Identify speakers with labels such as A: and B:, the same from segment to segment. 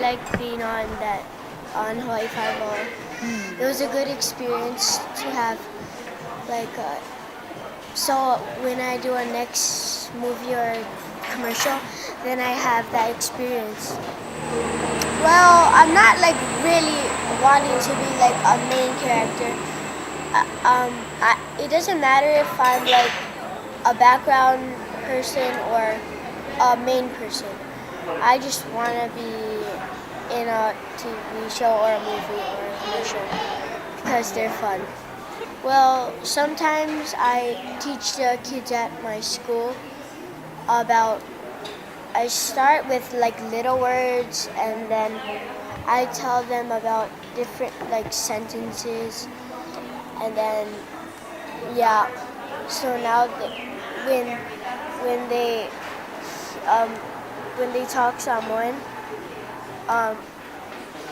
A: like being on Hawaii Five-O. It was a good experience to have like so when I do a next movie or commercial, then I have that experience. Well, I'm not like really wanting to be like a main character. It doesn't matter if I'm like a background person or a main person. I just want to be in a TV show or a movie or a commercial because they're fun. Well, sometimes I teach the kids at my school about, I start with like little words and then I tell them about different like sentences and then yeah. So now when when they um, when they talk Samoan, um,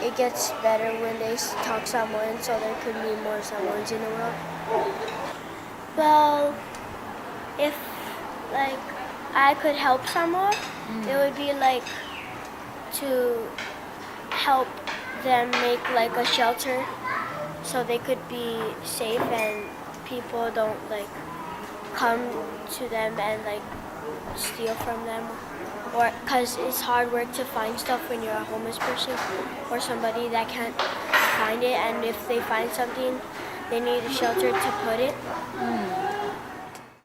A: it gets better when they talk Samoan, so there could be more Samoans in the world. Well, if like I could help Samoa, it would be like to help them make like a shelter so they could be safe and people don't like come to them and like steal from them, or because it's hard work to find stuff when you're a homeless person or somebody that can't find it, and if they find something they need a shelter to put it.